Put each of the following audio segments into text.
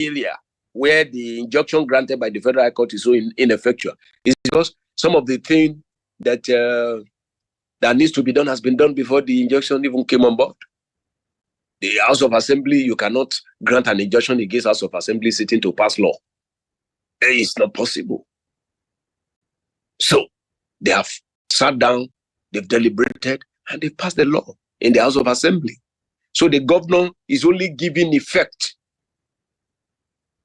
failure where the injunction granted by the Federal High Court is so ineffectual is because some of the things that that needs to be done has been done before the injunction even came on board. The House of Assembly, you cannot grant an injunction against House of Assembly sitting to pass law. It's not possible. So they have sat down, they've deliberated, and they've passed the law in the House of Assembly. So the governor is only giving effect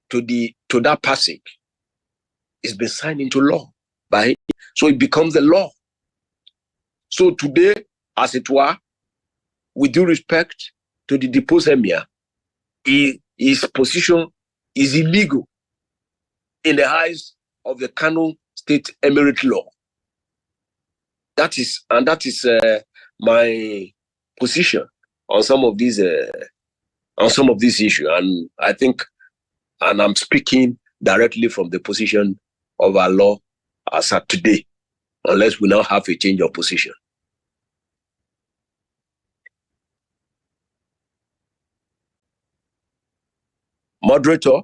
to that passage. It's been signed into law by him. So it becomes the law. So today, as it were, with due respect to the deposed emir, his position is illegal in the eyes of the Kano State Emirate law. That is my position on some of these issues, and I think, and I'm speaking directly from the position of our law as at today, unless we now have a change of position. Moderator.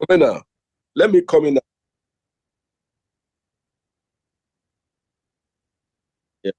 Now, let me come in. Yeah.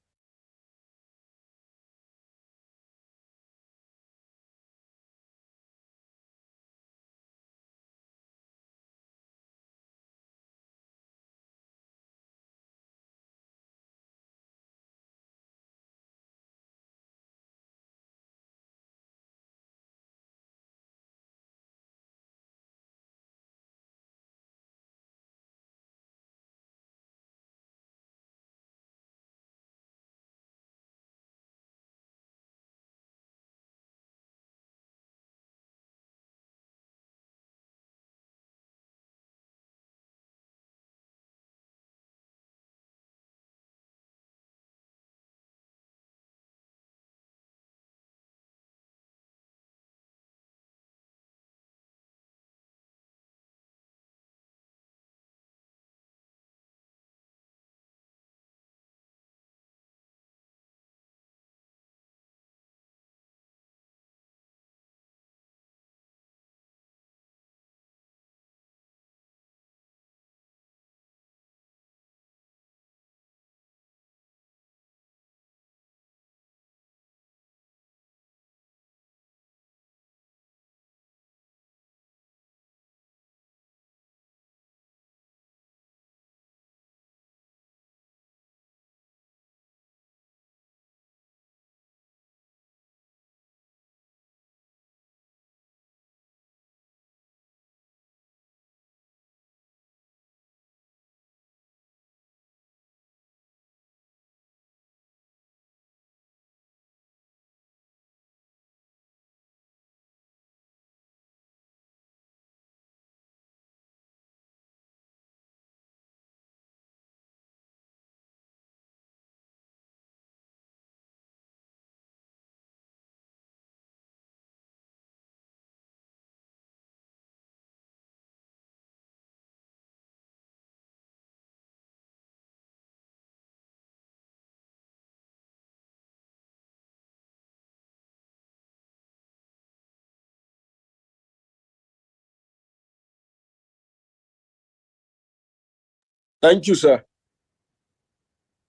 Thank you, sir.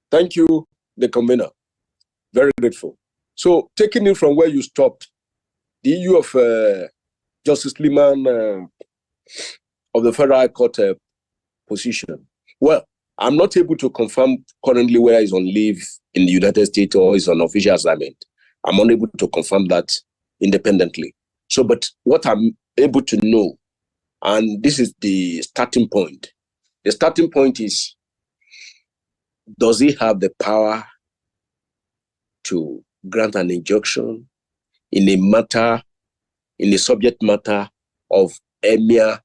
Thank you, the convener. Very grateful. So, taking it from where you stopped, the issue of Justice Liman of the Federal High Court position. Well, I'm not able to confirm currently whether he's on leave in the United States or he's on official assignment. I'm unable to confirm that independently. So, but what I'm able to know, and this is the starting point. The starting point is, does he have the power to grant an injunction in a matter, in the subject matter of Emir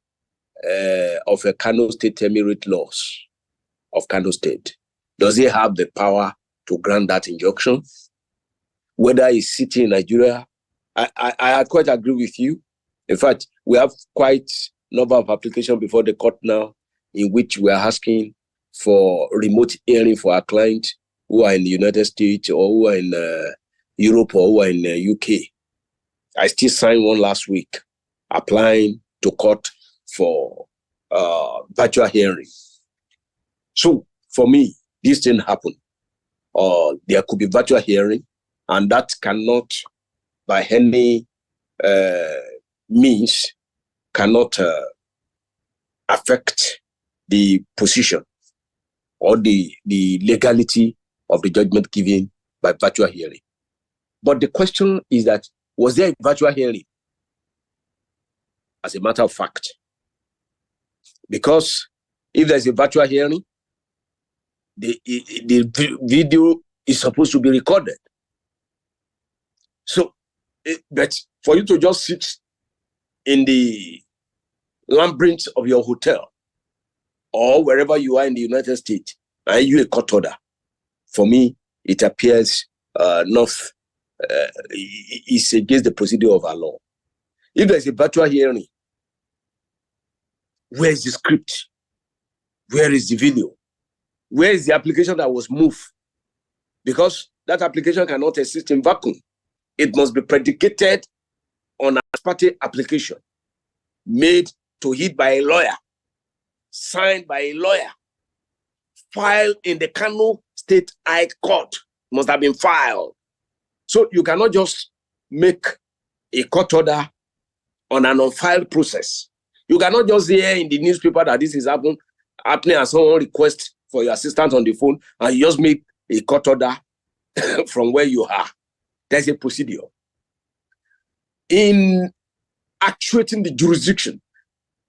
of a Kano State Emirate laws of Kano State? Does he have the power to grant that injunction? Whether he's sitting in Nigeria, I quite agree with you. In fact, we have quite a number of applications before the court now in which we are asking for remote hearing for our clients who are in the United States or who are in Europe or who are in the UK. I still signed one last week applying to court for virtual hearing. So for me, this didn't happen. There could be virtual hearing, and that cannot, by any means, cannot affect the position or the legality of the judgment given by virtual hearing. But the question is that, was there a virtual hearing? As a matter of fact, because if there's a virtual hearing, the video is supposed to be recorded. So, but for you to just sit in the labyrinth of your hotel or wherever you are in the United States and you a court order, for me, it appears it's against the procedure of our law. If there's a virtual hearing, where is the script? Where is the video? Where is the application that was moved? Because that application cannot exist in vacuum. It must be predicated on a ex parte application made to it by a lawyer, signed by a lawyer, filed in the Kano State High Court, must have been filed. So you cannot just make a court order on an unfiled process. You cannot just hear in the newspaper that this is happening and someone requests for your assistance on the phone and you just make a court order from where you are. There's a procedure. In actuating the jurisdiction,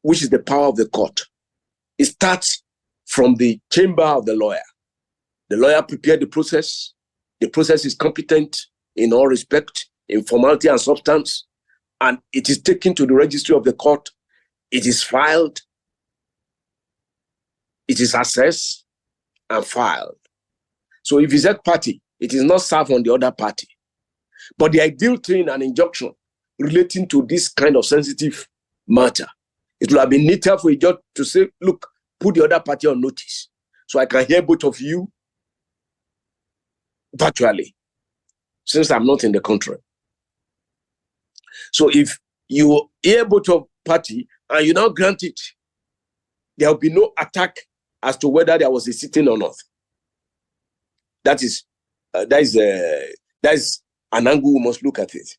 which is the power of the court, it starts from the chamber of the lawyer. The lawyer prepared the process. The process is competent in all respect, in formality and substance, and it is taken to the registry of the court. It is filed, it is assessed and filed. So if it's that party, it is not served on the other party. But the ideal thing in an injunction relating to this kind of sensitive matter, it would have been neater for a judge to say, look, put the other party on notice so I can hear both of you virtually, since I'm not in the country. So if you hear both of party and you now grant it, there will be no attack as to whether there was a sitting or not. That is an angle we must look at it.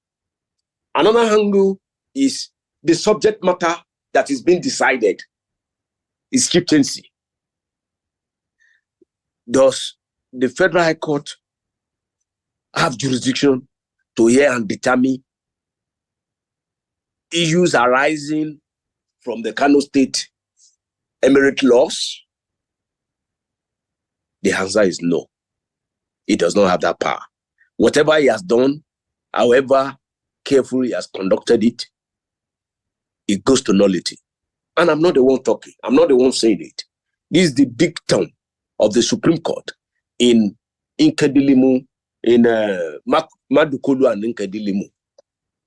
Another angle is the subject matter that is being decided is chieftaincy. Does the Federal High Court have jurisdiction to hear and determine issues arising from the Kano State Emirate laws? The answer is no. It does not have that power. Whatever he has done, however carefully he has conducted it, it goes to nullity. And I'm not the one talking. I'm not the one saying it. This is the dictum of the Supreme Court in Nkadilimu, in Madukolu and Nkadilimu.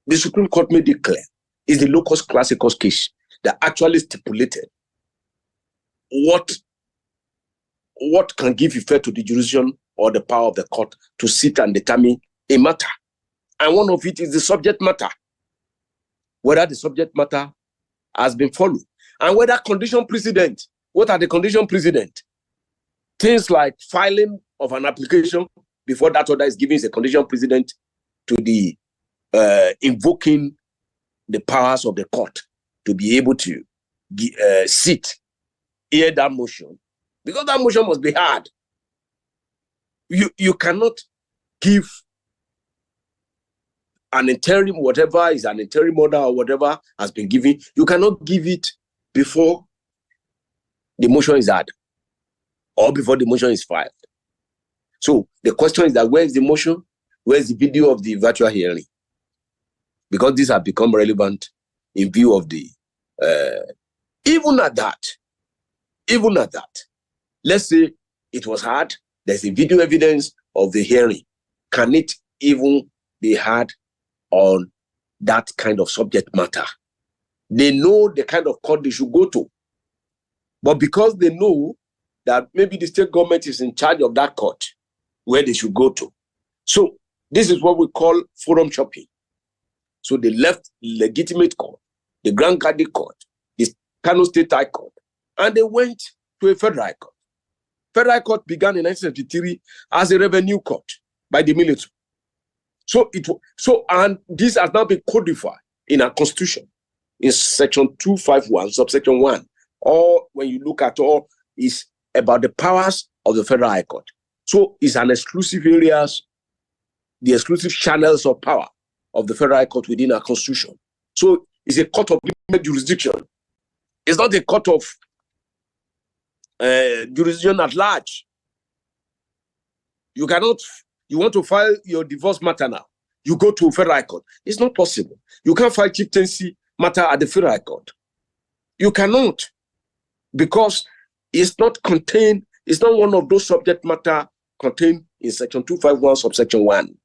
The Supreme Court made it clear. It's the locus classicus case that actually stipulated what can give effect to the jurisdiction or the power of the court to sit and determine a matter. And one of it is the subject matter, whether the subject matter has been followed, and whether condition precedent. What are the condition precedent? Things like filing of an application before that order is given is a condition precedent to the invoking the powers of the court to be able to hear that motion, because that motion must be heard. You cannot give an interim, whatever is an interim order or whatever has been given, you cannot give it before the motion is heard or before the motion is filed. So the question is that where is the motion? Where is the video of the virtual hearing? Because these have become relevant in view of the, even at that, let's say it was heard, there's a video evidence of the hearing. Can it even be heard on that kind of subject matter? They know the kind of court they should go to. But because they know that maybe the state government is in charge of that court where they should go to. So this is what we call forum shopping. So they left legitimate court, the Grand Kadi Court, the Kano State High Court, and they went to a Federal High Court. Federal High Court began in 1973 as a revenue court by the military. And this has now been codified in our constitution in section 251, subsection 1. Or when you look at all, is about the powers of the Federal High Court. So it's an exclusive areas, the exclusive channels of power of the Federal High Court within our constitution. So it's a court of limited jurisdiction. It's not a court of jurisdiction at large. You want to file your divorce matter now, you go to Federal High Court. It's not possible. You can't file chieftaincy matter at the Federal High Court. You cannot, because it's not contained, it's not one of those subject matter contained in section 251, subsection 1.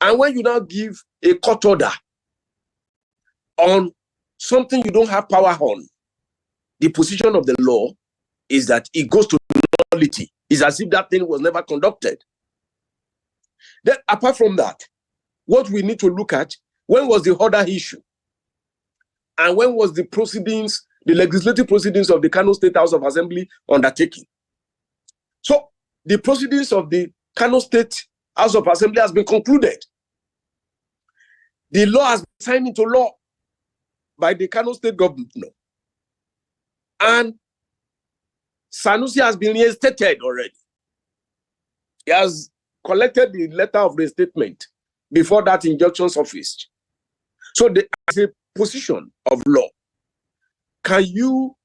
And when you now give a court order on something you don't have power on, the position of the law is that it goes to nullity. It's as if that thing was never conducted. Then, apart from that, what we need to look at, when was the order issued? And when was the proceedings, the legislative proceedings of the Kano State House of Assembly undertaken? So the proceedings of the Kano State House of Assembly has been concluded. The law has been signed into law by the Kano State government. And Sanusi has been reinstated already. He has collected the letter of reinstatement before that injunction surfaced. So as a position of law, can you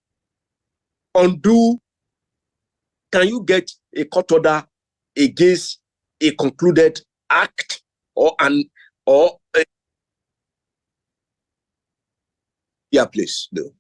undo, can you get a court order against a concluded act yeah, please do.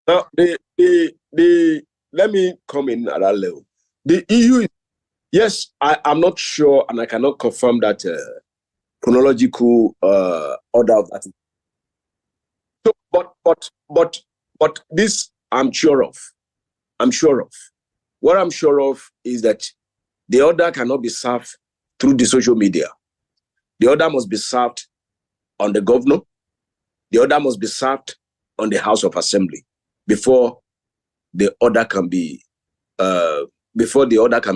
Now, let me come in at that level. The EU, yes, I'm not sure, and I cannot confirm that chronological order of that. So, but this I'm sure of. I'm sure of. What I'm sure of is that the order cannot be served through the social media. The order must be served on the governor. The order must be served on the House of Assembly before the order can be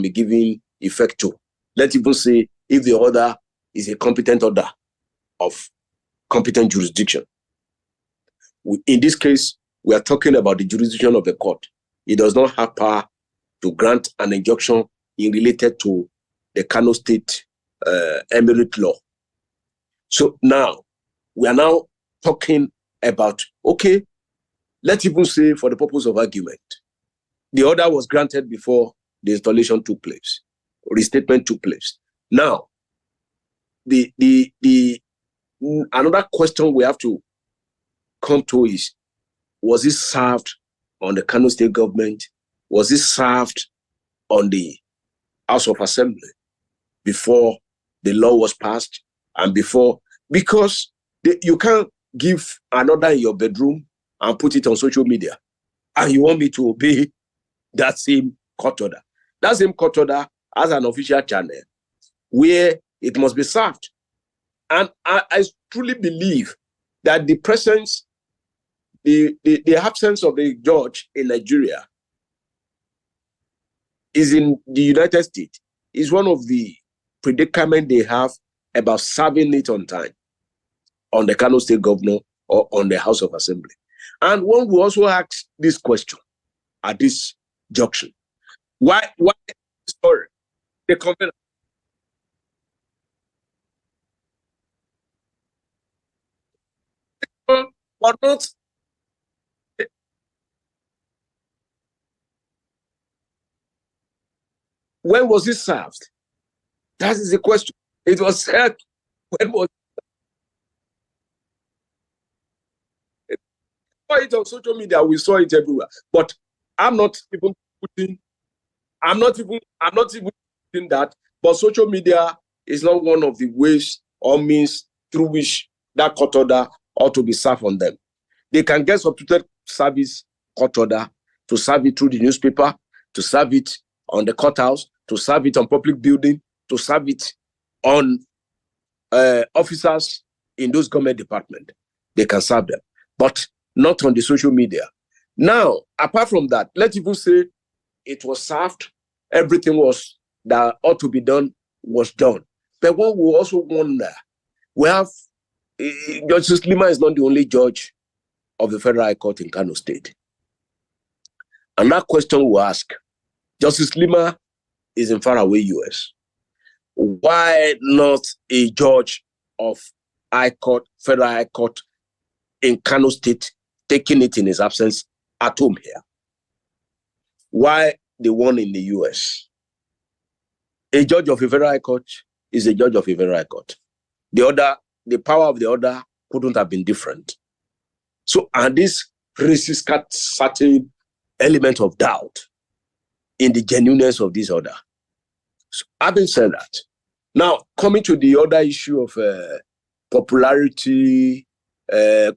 given effect to. Let's even say if the order is a competent order of competent jurisdiction. In this case, we are talking about the jurisdiction of the court. It does not have power to grant an injunction related to the Kano State Emirate law. So now, we are now talking about, okay, let's even say for the purpose of argument, the order was granted before the installation took place, restatement took place. Now, another question we have to come to is, was it served on the Kano State government? Was it served on the House of Assembly before the law was passed and before? Because you can't give an order in your bedroom and put it on social media, and you want me to obey that same court order. That same court order has an official channel where it must be served. And I truly believe that the presence, the absence of the judge in Nigeria is in the United States is one of the predicament they have about serving it on time on the Kano State governor or on the House of Assembly. And one will also ask this question at this junction. Why sorry, the covenant? Or not? When was it served? That is the question. It was served. When was it? We saw it on social media. We saw it everywhere. But I'm not even putting that. But social media is not one of the ways or means through which that court order ought to be served on them. They can get substituted service court order to serve it through the newspaper, to serve it on the courthouse, to serve it on public building, to serve it on officers in those government departments. They can serve them, but not on the social media. Now, apart from that, let's even say it was served, everything was that ought to be done was done. But one will also wonder, we have Justice Lima is not the only judge of the Federal High Court in Kano State. And that question we ask, Justice Lima is in faraway US. Why not a judge of High Court, Federal High Court in Kano State, taking it in his absence at home here? Why the one in the US? A judge of a Federal High Court is a judge of a Federal High Court. The power of the order couldn't have been different. So, and this raises certain element of doubt in the genuineness of this order. So, having said that, now coming to the other issue of popularity,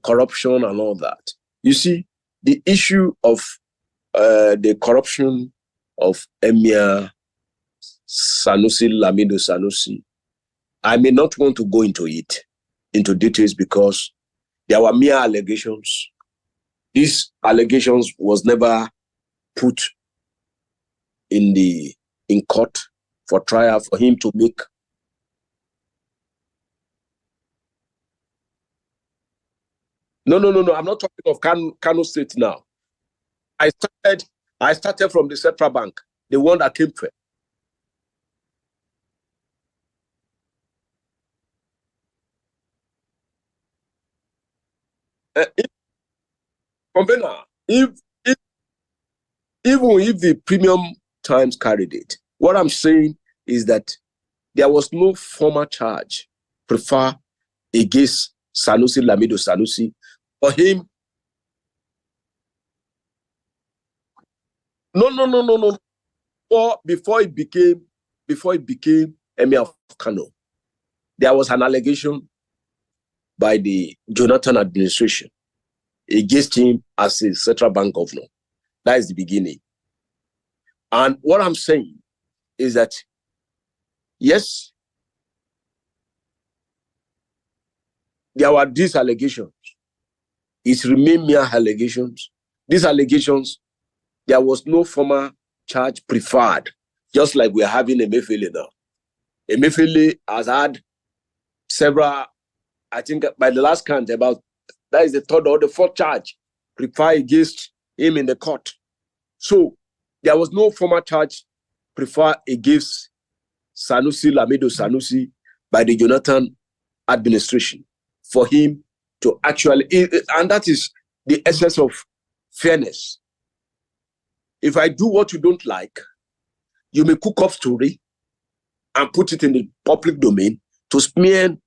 corruption, and all that, you see, the issue of the corruption of Emir Sanusi, Lamido Sanusi, I may not want to go into details because there were mere allegations. These allegations was never put in court for trial for him to make. No. I'm not talking of Kano State now. I started from the Central Bank, the one that came first. Even if the premium times carried it, what I'm saying is that there was no formal charge preferred against Sanusi, Lamido Sanusi, for him. No. Before it became Emir of Kano, there was an allegation by the Jonathan administration against him as a central bank governor. That is the beginning. And what I'm saying is that, yes, there were these allegations. It remained mere allegations. These allegations, there was no formal charge preferred, just like we're having Emefiele now. Emefiele has had several I think by the last count, about that is the third or the fourth charge preferred against him in the court. So there was no formal charge preferred against Sanusi Lamido Sanusi by the Jonathan administration for him to actually, and that is the essence of fairness. If I do what you don't like, you may cook up story and put it in the public domain to smear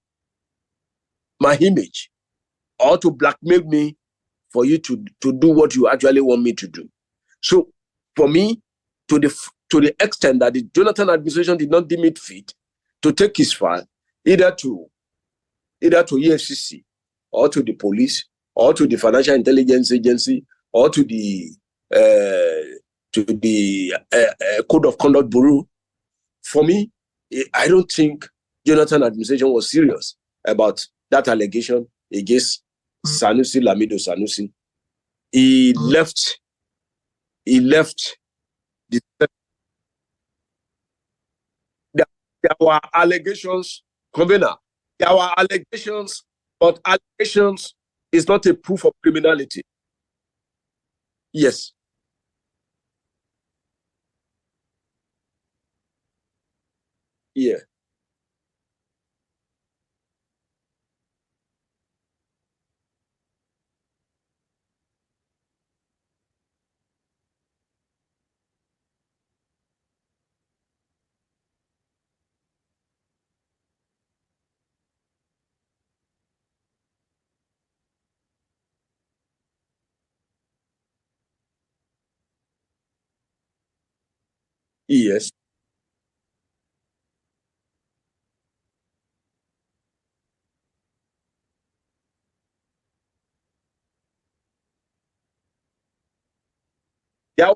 my image or to blackmail me for you to do what you actually want me to do. So for me, to the extent that the Jonathan administration did not deem it fit to take his file either to EFCC or to the police or to the Financial Intelligence Agency or to the Code of Conduct Bureau, for me, I don't think Jonathan administration was serious about that allegation against Sanusi Lamido Sanusi. He left the, there were allegations, Convener, there were allegations, but allegations is not a proof of criminality. Yes. Yeah. Yes. There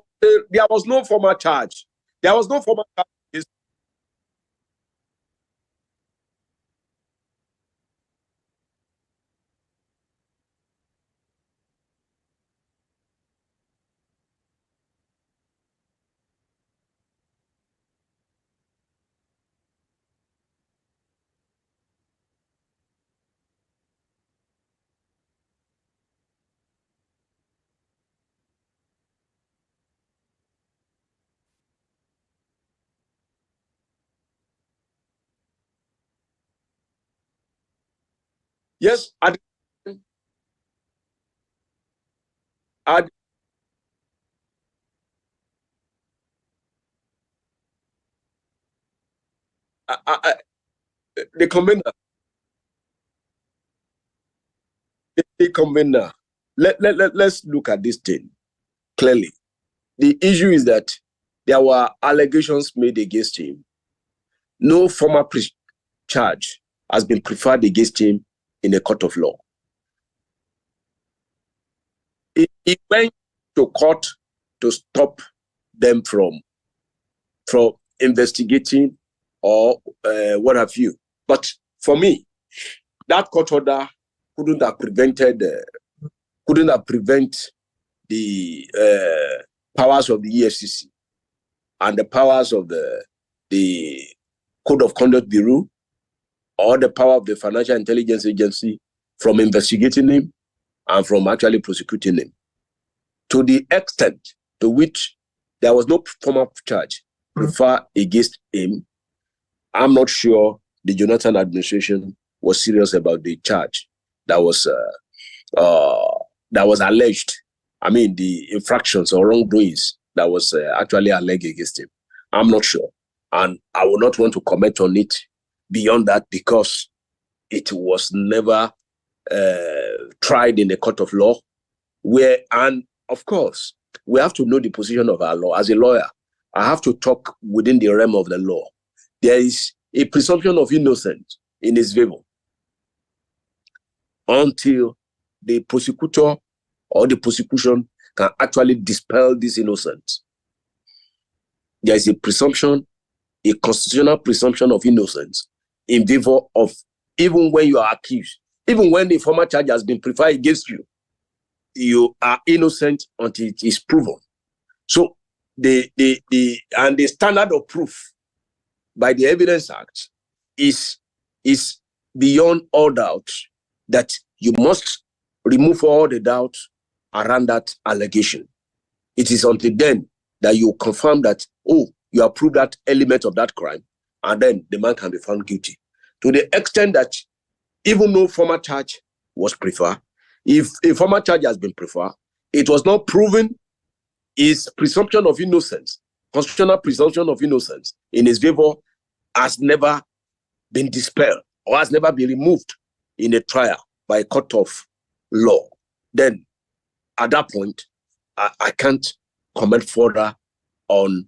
was no formal charge. There was no formal charge. Yes. At, the convener, the convener. Let's look at this thing clearly. The issue is that there were allegations made against him. No formal charge has been preferred against him in a court of law. He went to court to stop them from investigating or what have you. But for me, that court order couldn't have prevented the powers of the EFCC and the powers of the Code of Conduct Bureau or the power of the Financial Intelligence Agency from investigating him and from actually prosecuting him. To the extent to which there was no formal charge preferred against him, I'm not sure the Jonathan administration was serious about the charge that was alleged. I mean, the infractions or wrongdoings that was actually alleged against him. I'm not sure. And I will not want to comment on it beyond that because it was never tried in a court of law. And of course, we have to know the position of our law. As a lawyer, I have to talk within the realm of the law. There is a presumption of innocence in his favor until the prosecutor or the prosecution can actually dispel this innocence. There is a presumption, a constitutional presumption of innocence in favor of, even when you are accused, even when the formal charge has been preferred against you, you are innocent until it is proven. So the standard of proof by the Evidence Act is beyond all doubt that you must remove all the doubt around that allegation. It is until then that you confirm that, oh, you have proved that element of that crime, and then the man can be found guilty. To the extent that even though former charge was preferred, if a former charge has been preferred, it was not proven, his presumption of innocence, constitutional presumption of innocence in his favor has never been dispelled or has never been removed in a trial by a court of law. Then at that point, I can't comment further on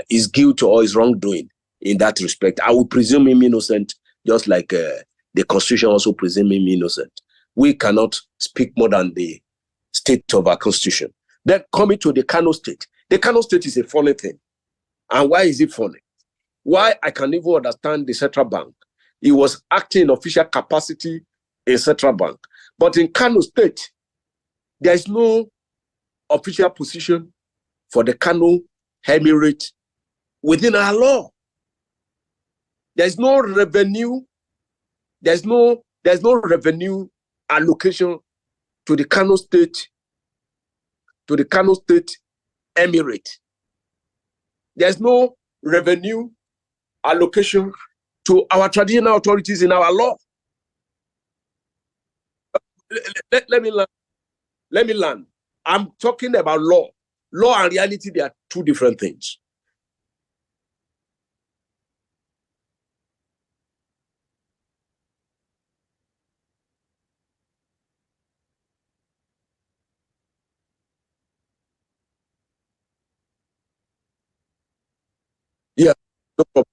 his guilt or his wrongdoing in that respect. I will presume him innocent, just like the Constitution also presume him innocent. We cannot speak more than the state of our Constitution. Then coming to the Kano State. The Kano State is a funny thing. And why is it funny? Why I can even understand the central bank. He was acting in official capacity in central bank. But in Kano State, there is no official position for the Kano Emirates within our law. There's no revenue. There's no revenue allocation to the Kano State Emirate. There's no revenue allocation to our traditional authorities in our law. Let me learn. I'm talking about law. Law and reality, they are two different things. Yeah, no problem.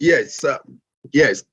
Yes, yes.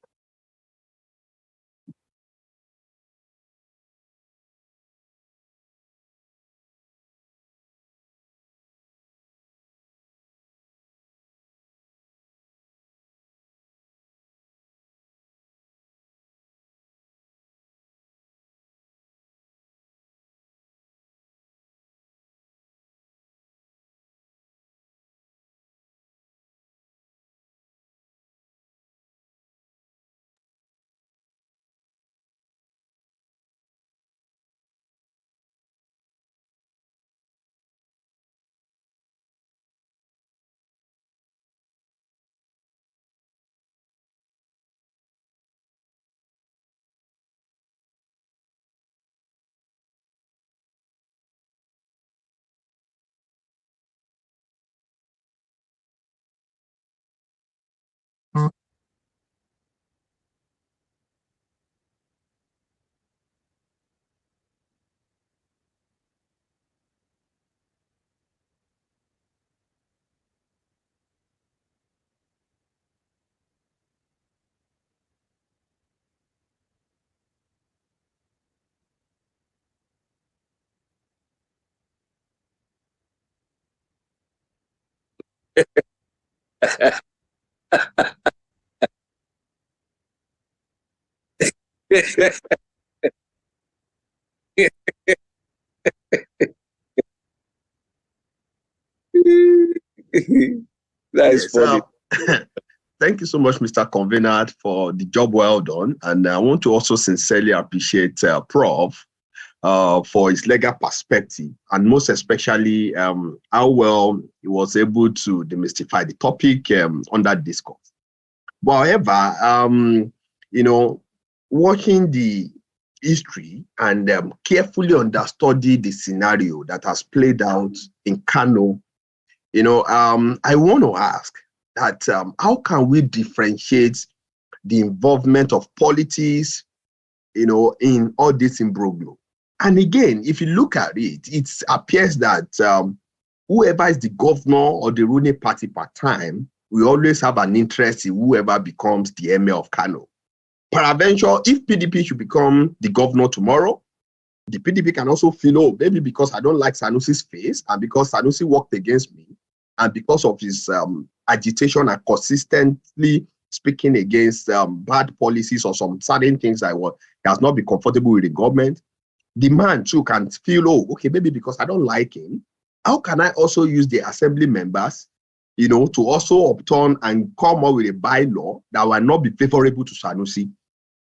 That is funny. Thank you so much, Mr. Convener, for the job well done. And I want to also sincerely appreciate Prof for his legal perspective, and most especially how well he was able to demystify the topic under discourse. But however, you know, watching the history and carefully understudy the scenario that has played out in Kano, I want to ask that how can we differentiate the involvement of politics, in all this imbroglio? And again, if you look at it, it appears that whoever is the governor or the ruling party per time, we always have an interest in whoever becomes the emir of Kano. Peradventure, if PDP should become the governor tomorrow, the PDP can also feel, oh, maybe because I don't like Sanusi's face, and because Sanusi worked against me, and because of his agitation and consistently speaking against bad policies or some certain things that has not been comfortable with the government, the man too can feel, oh, okay, maybe because I don't like him, how can I also use the assembly members, to also upturn and come up with a bylaw that will not be favorable to Sanusi?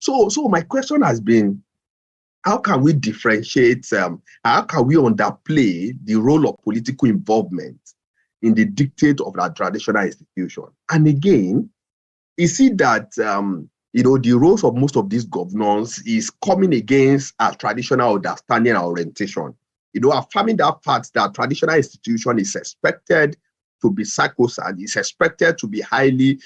So my question has been, how can we differentiate, how can we underplay the role of political involvement in the dictate of that traditional institution? And again, is it that, the roles of most of these governors is coming against a traditional understanding and orientation, affirming that fact that traditional institution is expected to be sacrosanct, is expected to be highly,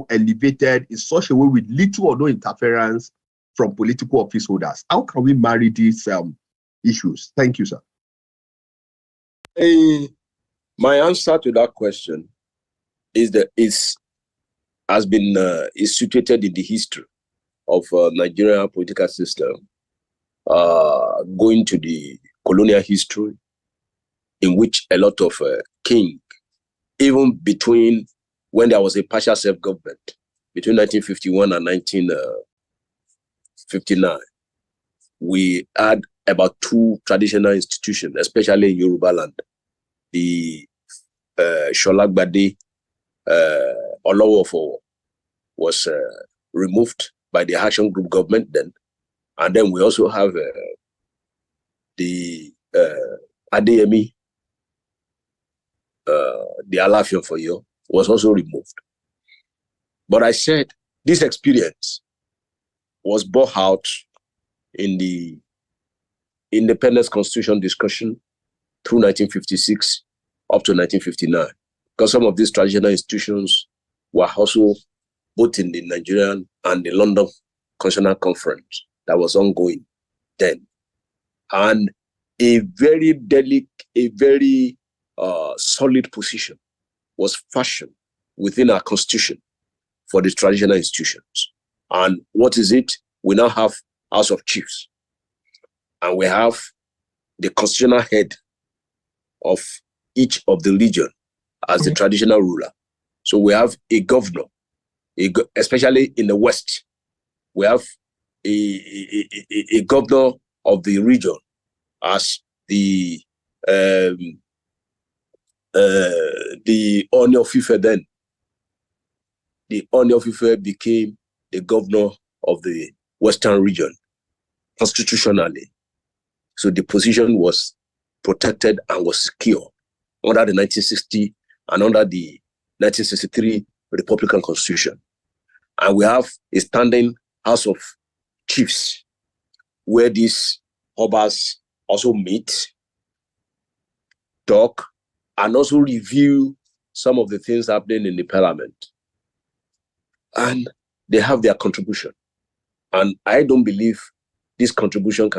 elevated in such a way with little or no interference from political office holders. How can we marry these issues? Thank you, sir. My answer to that question has been situated in the history of Nigerian political system, going to the colonial history, in which a lot of king, even between when there was a partial self-government between 1951 and 1959, we had about 2 traditional institutions, especially in Yoruba land. The Sholagbade Olowofo was removed by the Action Group government then. And then we also have the Adeyemi, the Alaafin of Oyo, was also removed. But I said this experience was brought out in the independence constitution discussion through 1956 up to 1959, because some of these traditional institutions were also both in the Nigerian and the London Constitutional Conference that was ongoing then. And a very solid position was fashioned within our constitution for the traditional institutions. And what is it? We now have House of Chiefs. And we have the constitutional head of each of the region as the traditional ruler. So we have a governor, especially in the West. We have a governor of the region as the Oni of Ife then. The Oni of Ife became the governor of the Western region constitutionally. So the position was protected and was secure under the 1960 and under the 1963 Republican Constitution. And we have a standing House of Chiefs where these Obas also meet, talk, and also review some of the things happening in the parliament. And they have their contribution. And I don't believe this contribution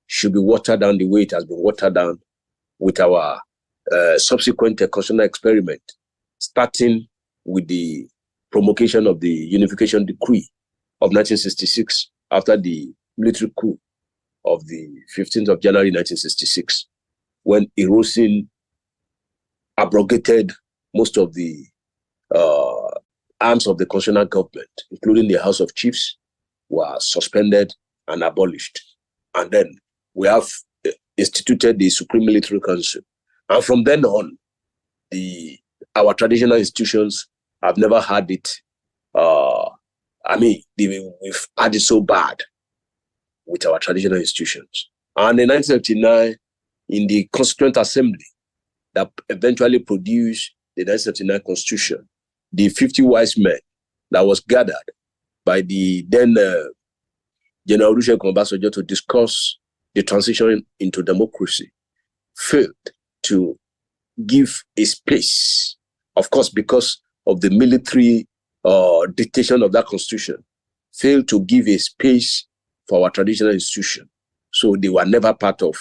should be watered down the way it has been watered down with our subsequent constitutional experiment, starting with the promulgation of the Unification Decree of 1966 after the military coup of the 15th of January 1966, when Hiroshima abrogated most of the arms of the constitutional government, including the House of Chiefs, were suspended and abolished. And then we have instituted the Supreme Military Council. And from then on, our traditional institutions have never had it. We've had it so bad with our traditional institutions. And in 1979, in the Constituent Assembly that eventually produced the 1979 Constitution, the 50 wise men that was gathered by the then General Olusegun Obasanjo to discuss the transition into democracy failed to give a space, of course, because of the military dictation of that constitution, failed to give a space for our traditional institution. So they were never part of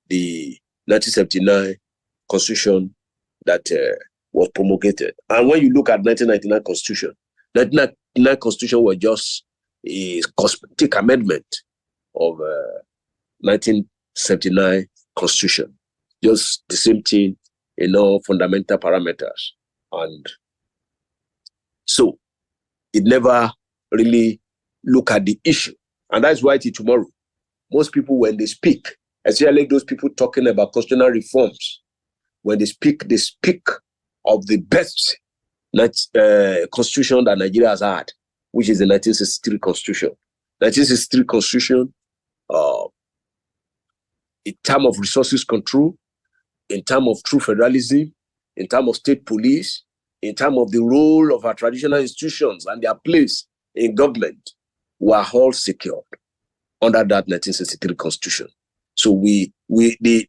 the 1979 constitution that was promulgated. And when you look at 1999 constitution, 1999 constitution was just a cosmetic amendment of 1979 constitution. Just the same thing, fundamental parameters. And so it never really look at the issue. And that's why till tomorrow, most people, when they speak, especially those people talking about constitutional reforms, when they speak of the best constitution that Nigeria has had, which is the 1963 constitution. 1963 constitution, in terms of resources control, in terms of true federalism, in terms of state police, in terms of the role of our traditional institutions and their place in government, were all secured under that 1963 constitution. So the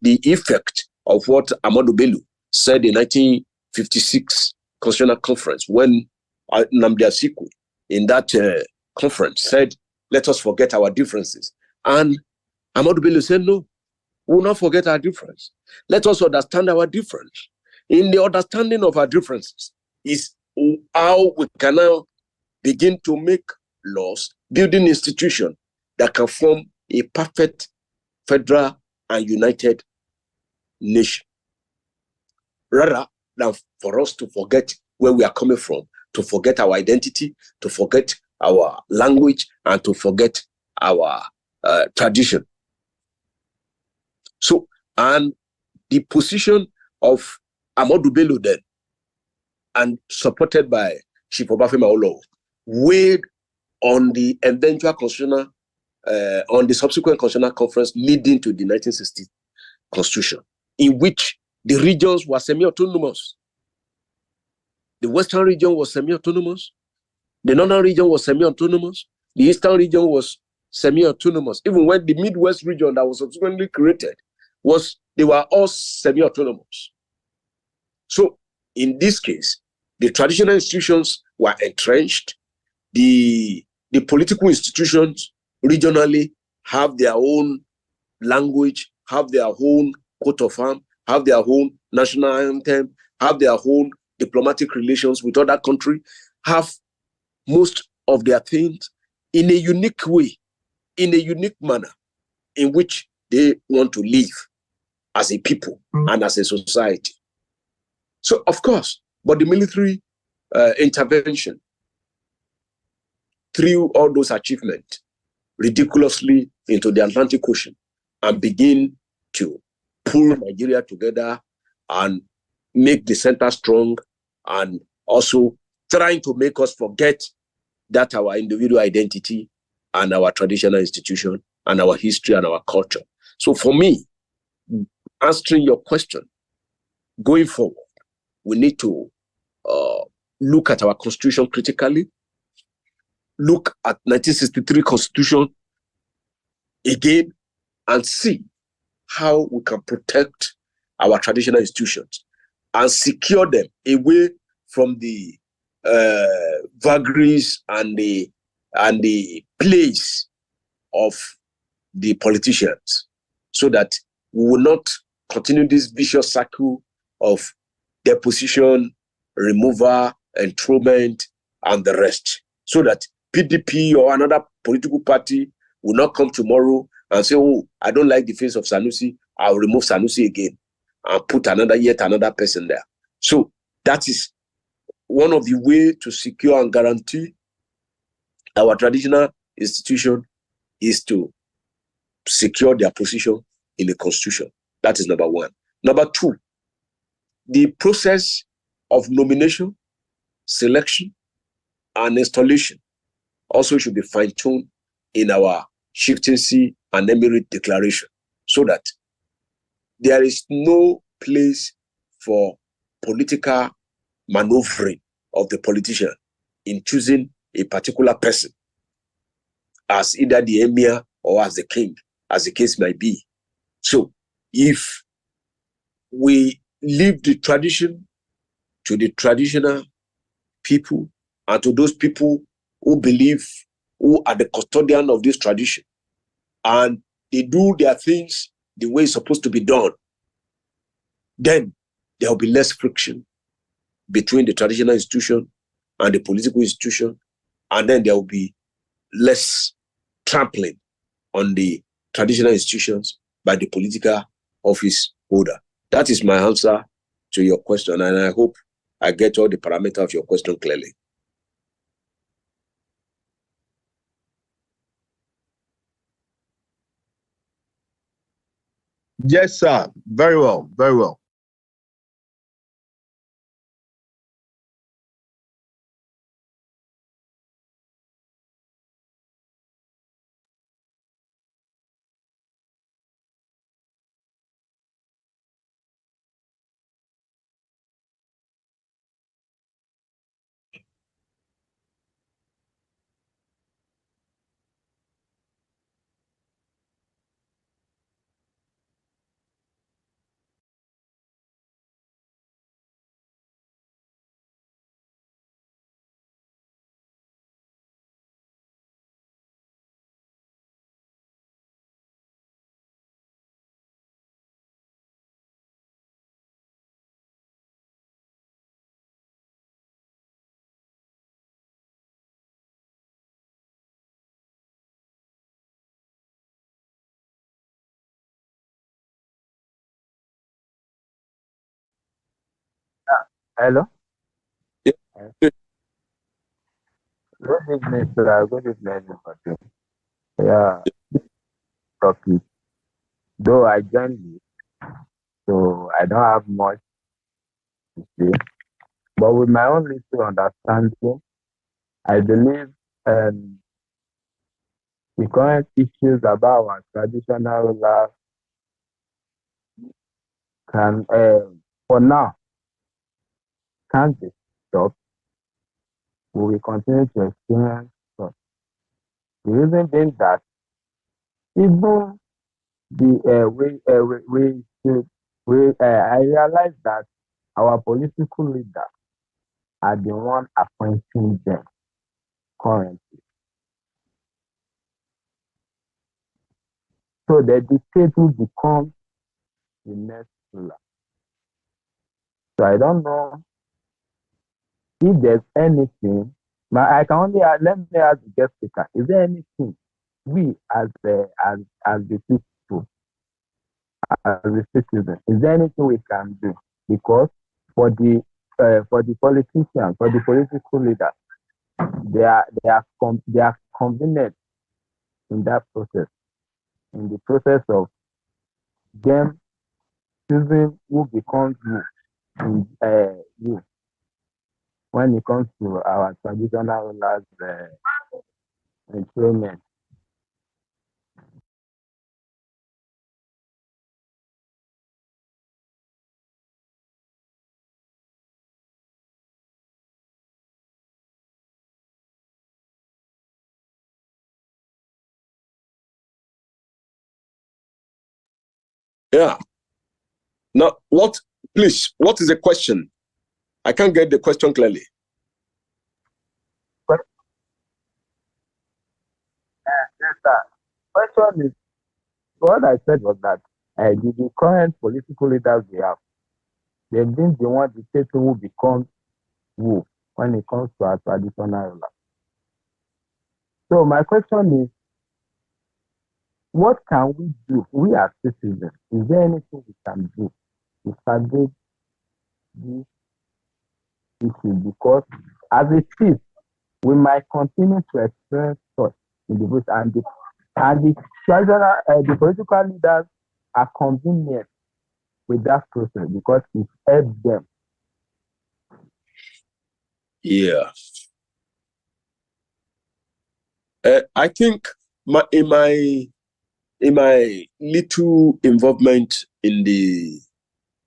effect of what Ahmadu Bello said in 1956 Constitutional Conference, when Nnamdi Azikiwe in that conference said, let us forget our differences. And Ahmadu Bello said, no, we will not forget our difference. Let us understand our difference. In the understanding of our differences is how we can now begin to make laws, building institutions that can form a perfect federal and united nation. Rather than for us to forget where we are coming from, to forget our identity, to forget our language, and to forget our tradition. So, and the position of Ahmadu Bello then, and supported by Chief Obafemi Awolowo, weighed on the eventual constitutional, on the subsequent constitutional conference leading to the 1960 constitution, in which the regions were semi-autonomous. The Western region was semi-autonomous. The Northern region was semi-autonomous. The Eastern region was semi-autonomous. Even when the Midwest region that was subsequently created they were all semi-autonomous. So in this case, the traditional institutions were entrenched. The political institutions regionally have their own language, have their own coat of arms, have their own national anthem, have their own diplomatic relations with other countries, have most of their things in a unique way, in a unique manner in which they want to live as a people and as a society. So, of course, but the military intervention threw all those achievements ridiculously into the Atlantic Ocean and begin to pull Nigeria together and make the center strong, and also trying to make us forget that our individual identity and our traditional institution and our history and our culture. So for me, answering your question, going forward, we need to look at our constitution critically, look at 1963 constitution again, and see how we can protect our traditional institutions and secure them away from the vagaries and the plays of the politicians, so that we will not continue this vicious cycle of deposition, removal, enthronement, and the rest, so that PDP or another political party will not come tomorrow and say, oh, I don't like the face of Sanusi, I'll remove Sanusi again and put yet another person there. So that is one of the ways to secure and guarantee our traditional institution, is to secure their position in the constitution. That is number one. Number two, the process of nomination, selection, and installation also should be fine-tuned in our chieftaincy and emirate declaration, so that there is no place for political maneuvering of the politician in choosing a particular person as either the emir or as the king, as the case might be. So if we leave the tradition to the traditional people and to those people who believe, who are the custodian of this tradition, and they do their things the way it's supposed to be done, then there will be less friction between the traditional institution and the political institution, and then there will be less trampling on the traditional institutions by the political office holder. That is my answer to your question, and I hope I get all the parameters of your question clearly. Yes, sir. Very well. Very well. Hello. Yeah. Good evening, sir. Good evening, everybody. Yeah, topic. Though I joined you, so I don't have much to say. But with my own little understanding, I believe the current issues about our traditional life can, for now, can't be stopped. We will continue to experience such. The reason being that even the we should I realize that our political leaders are the one appointing them currently. So the dictator will become the next ruler. So I don't know if there's anything I can only let me ask the guest speaker: is there anything we as the people, as the citizens, is there anything we can do? Because for the politicians, for the political leaders, they are convenient in that process, in the process of them choosing who becomes who when it comes to our traditional rulers enthronement. Yeah. Now, please, what is the question? I can't get the question clearly. But yes, sir. Question is, what I said was that the current political leaders we have, they've been the one dictating who becomes who when it comes to our traditional rulers. So my question is, what can we do? We as citizens, is there anything we can do to salvage this issue? Because as it is, we might continue to experience such in the future, and the political leaders are convenient with that process because it helps them. Yeah. I think in my little involvement in the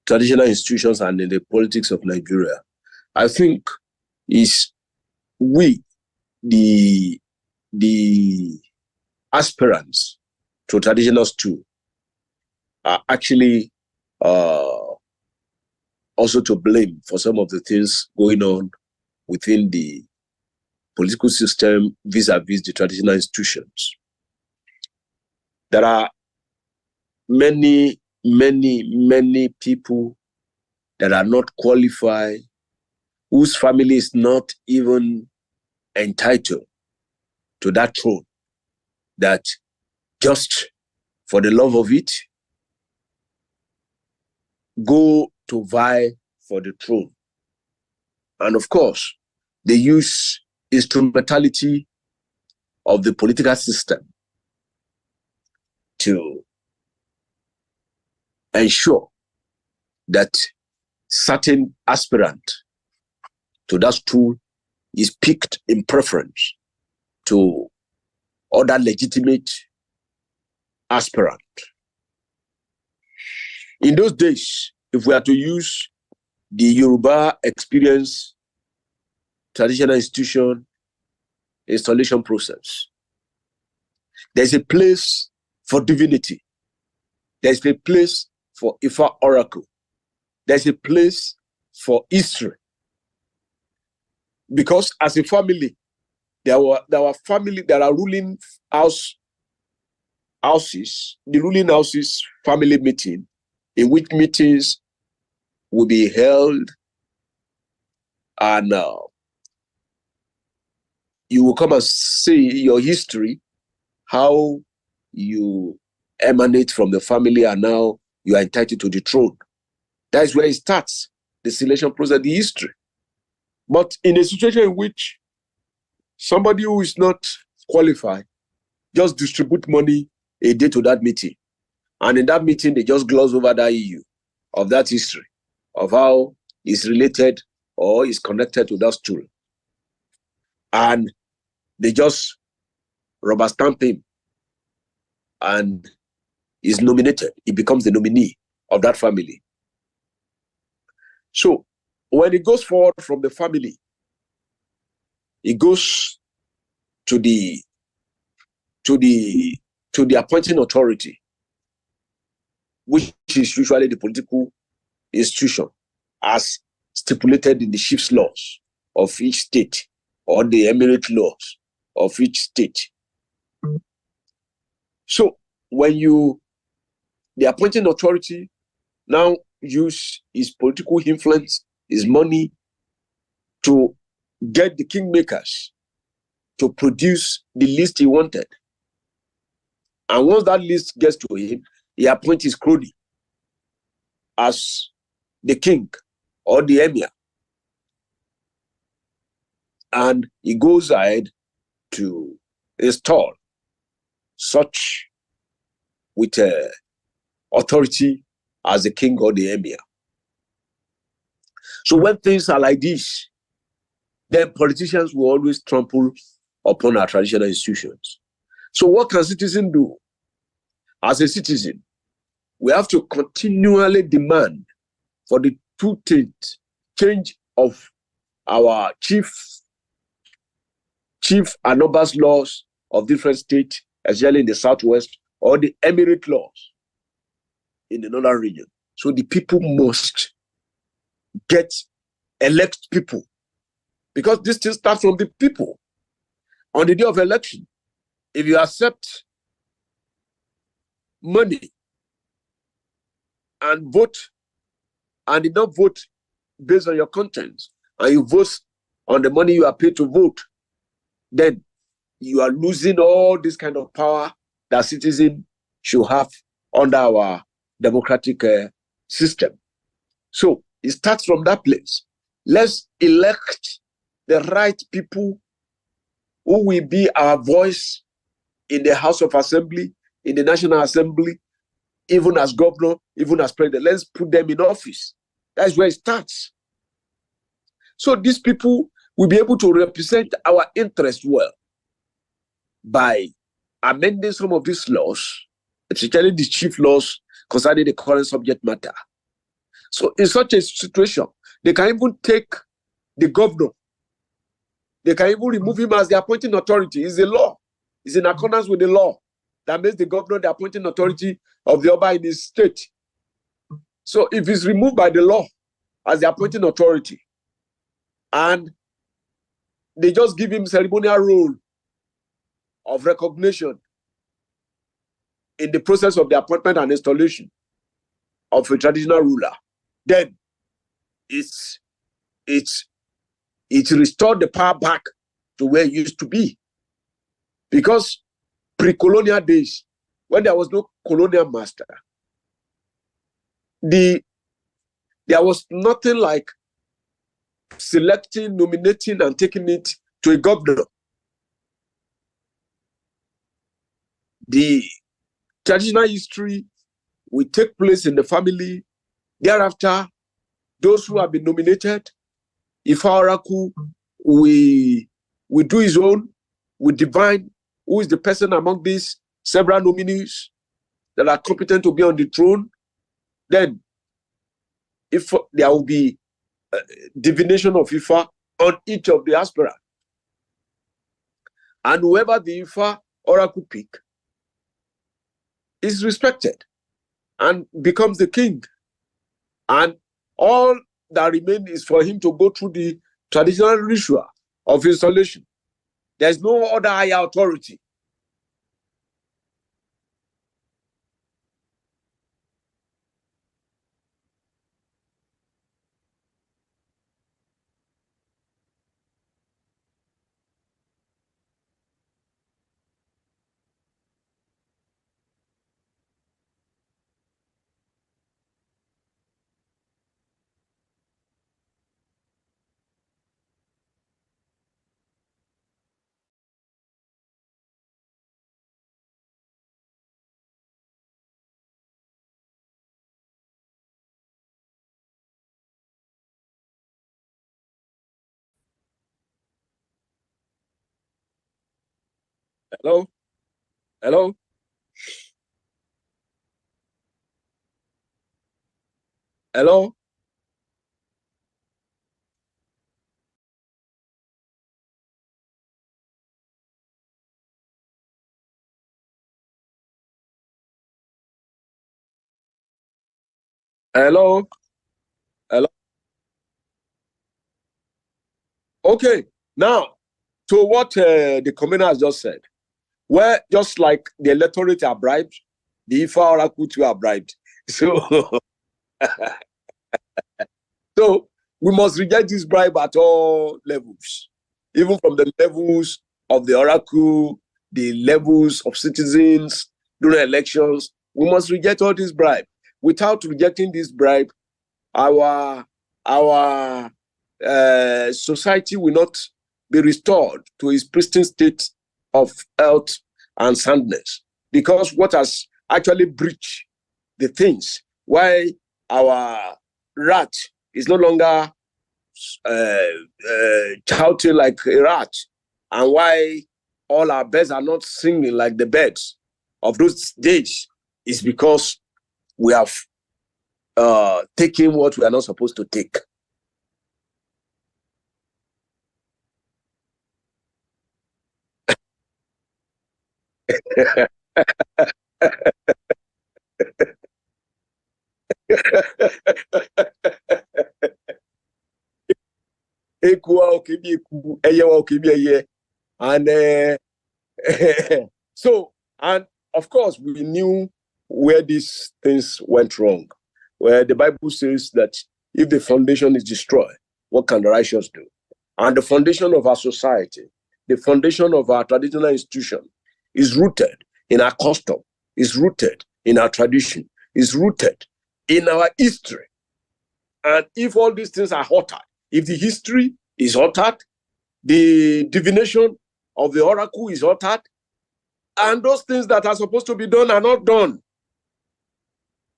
traditional institutions and in the politics of Nigeria, I think is we, the aspirants to traditional stool, are actually also to blame for some of the things going on within the political system vis-a-vis the traditional institutions. There are many people that are not qualified, whose family is not even entitled to that throne, that just for the love of it, go to vie for the throne. And of course, they use instrumentality of the political system to ensure that certain aspirant to that stool is picked in preference to other legitimate aspirant. In those days, if we are to use the Yoruba experience traditional institution installation process, there's a place for divinity. There's a place for Ifa oracle. There's a place for history. Because as a family, there are ruling houses, the ruling houses family meeting, in which meetings will be held, and you will come and see your history, how you emanate from the family, and now you are entitled to the throne. That is where it starts, the selection process, the history. But in a situation in which somebody who is not qualified just distribute money a day to that meeting, and in that meeting they just gloss over that issue of that history, of how it's related or is connected to that stool, and they just rubber stamp him, and is nominated. He becomes the nominee of that family. So when it goes forward from the family, it goes to the appointing authority, which is usually the political institution, as stipulated in the chief's laws of each state or the emirate laws of each state. So when the appointing authority now use his political influence, his money, to get the kingmakers to produce the list he wanted. And once that list gets to him, he appoints his crony as the king or the emir. And he goes ahead to install such with authority as the king or the emir. So when things are like this, then politicians will always trample upon our traditional institutions. So what can citizens do? As a citizen, we have to continually demand for the change of our chief and obas laws of different states, especially in the southwest, or the emirate laws in the northern region. So the people must elect people, because this thing starts from the people. On the day of election, if you accept money and vote and did not vote based on your conscience, and you vote on the money you are paid to vote, then you are losing all this kind of power that citizens should have under our democratic system. So it starts from that place. Let's elect the right people who will be our voice in the House of Assembly, in the National Assembly, even as governor, even as president. Let's put them in office. That's where it starts. So these people will be able to represent our interests well by amending some of these laws, especially the chief laws concerning the current subject matter. So in such a situation, they can even take the governor. They can even remove him as the appointing authority. It's a law. It's in accordance with the law that makes the governor the appointing authority of the Oba in his state. So if he's removed by the law as the appointing authority, and they just give him ceremonial role of recognition in the process of the appointment and installation of a traditional ruler, then it restored the power back to where it used to be. Because pre-colonial days, when there was no colonial master, there was nothing like selecting, nominating, and taking it to a governor. The traditional history will take place in the family. Thereafter, those who have been nominated, if Oracle we do his own, we divine who is the person among these several nominees that are competent to be on the throne. Then, if there will be divination of Ifa on each of the aspirants, and whoever the Ifa Oracle pick is respected and becomes the king, and all that remains is for him to go through the traditional ritual of installation. There's no other higher authority. Hello? Hello? Hello? Hello? Hello? Okay, now, to what the commander has just said, where just like the electorate are bribed, the Ifa Oracle too are bribed. So, so We must reject this bribe at all levels, even from the levels of the oracle, the levels of citizens during elections. We must reject all this bribe. Without rejecting this bribe, our society will not be restored to its pristine state of health and soundness. Because what has actually breached the things, why our rat is no longer shouting like a rat, and why all our birds are not singing like the birds of those days, is because we have taken what we are not supposed to take. And so, and of course, we knew where these things went wrong. Where the Bible says that if the foundation is destroyed, what can the righteous do? And the foundation of our society, the foundation of our traditional institution, is rooted in our custom, is rooted in our tradition, is rooted in our history. And if all these things are altered, if the history is altered, the divination of the oracle is altered, and those things that are supposed to be done are not done,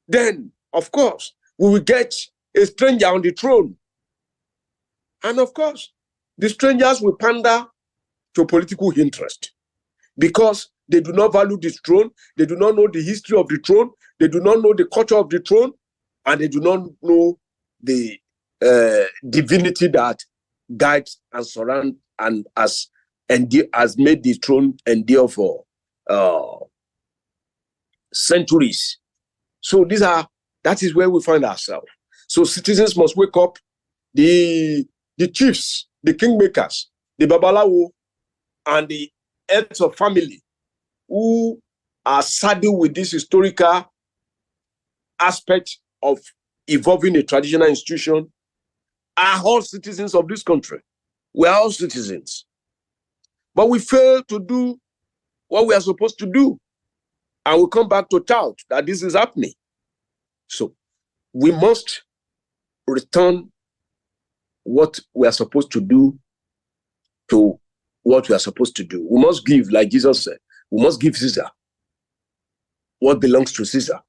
then, of course, we will get a stranger on the throne. And of course, the strangers will pander to political interest because they do not value the throne, they do not know the history of the throne, they do not know the culture of the throne, and they do not know the divinity that guides and surrounds and has made the throne endure for centuries. So that is where we find ourselves. So citizens must wake up. The chiefs, the kingmakers, the babalawo, and the heads of family who are saddled with this historical aspect of evolving a traditional institution are all citizens of this country. We are all citizens. But we fail to do what we are supposed to do. And we come back to tout that this is happening. So we must return what we are supposed to do to what we are supposed to do. We must give, like Jesus said, we must give Caesar what belongs to Caesar,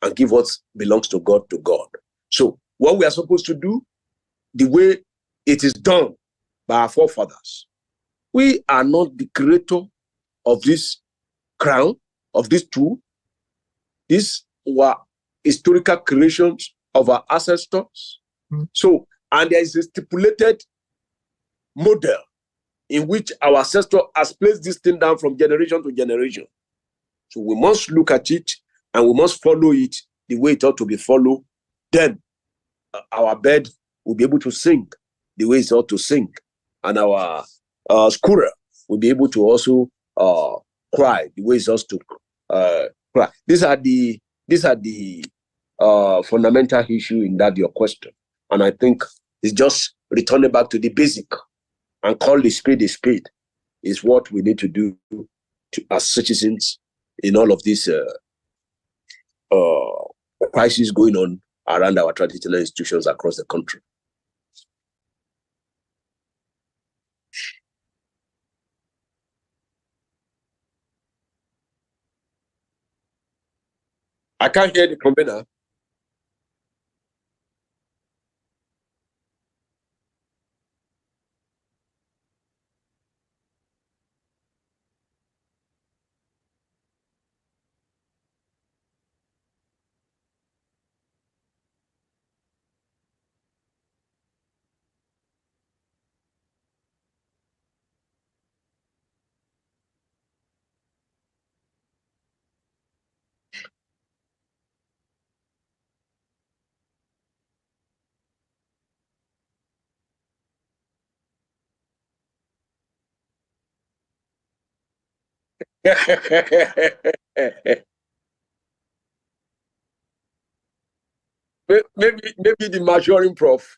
and give what belongs to God to God. So what we are supposed to do, the way it is done by our forefathers. We are not the creator of this crown, of this tool. These were historical creations of our ancestors. So, and there is a stipulated model in which our ancestor has placed this thing down from generation to generation. So we must look at it and we must follow it the way it ought to be followed. Then our bird will be able to sing the way it ought to sing. And our squirrel will be able to also cry the way it ought to cry. These are the fundamental issue in that your question. And I think it's just returning back to the basic and call the spade is what we need to do as citizens in all of these crises going on around our traditional institutions across the country. I can't hear the convener. Maybe the maturing prof.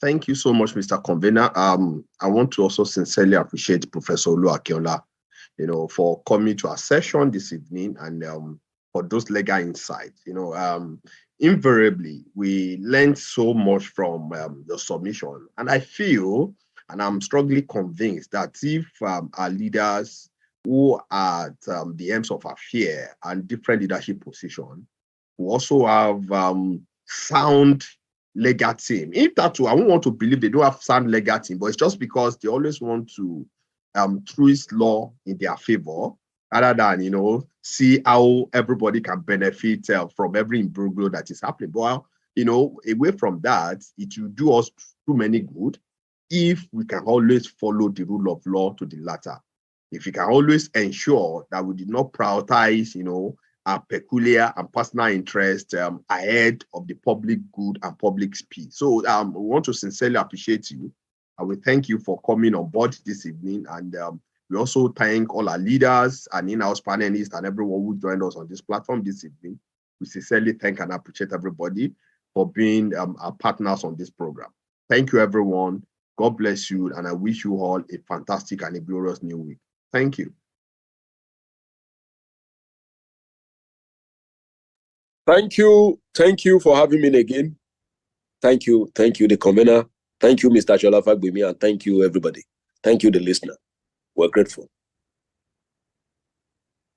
Thank you so much, Mr. Convener. I want to also sincerely appreciate Professor Olu Akinola, for coming to our session this evening and for those legal insights. Invariably, we learned so much from the submission. And I feel, and I'm strongly convinced that if our leaders who are at the ends of affair and different leadership positions, who also have sound legal team. If that too, I won't want to believe they don't have sound legal team, but it's just because they always want to twist law in their favor, rather than see how everybody can benefit from every imbroglio that is happening. But away from that, it will do us too many good if we can always follow the rule of law to the latter. If we can always ensure that we did not prioritize, our peculiar and personal interest ahead of the public good and public speed. So we want to sincerely appreciate you. I will thank you for coming on board this evening. And we also thank all our leaders and in-house panelists and everyone who joined us on this platform this evening. We sincerely thank and appreciate everybody for being our partners on this program. Thank you, everyone. God bless you. And I wish you all a fantastic and a glorious new week. Thank you. Thank you. Thank you for having me again. Thank you. Thank you, the convener. Thank you, Mr. Cholafagbemi, and thank you, everybody. Thank you, the listener. We're grateful.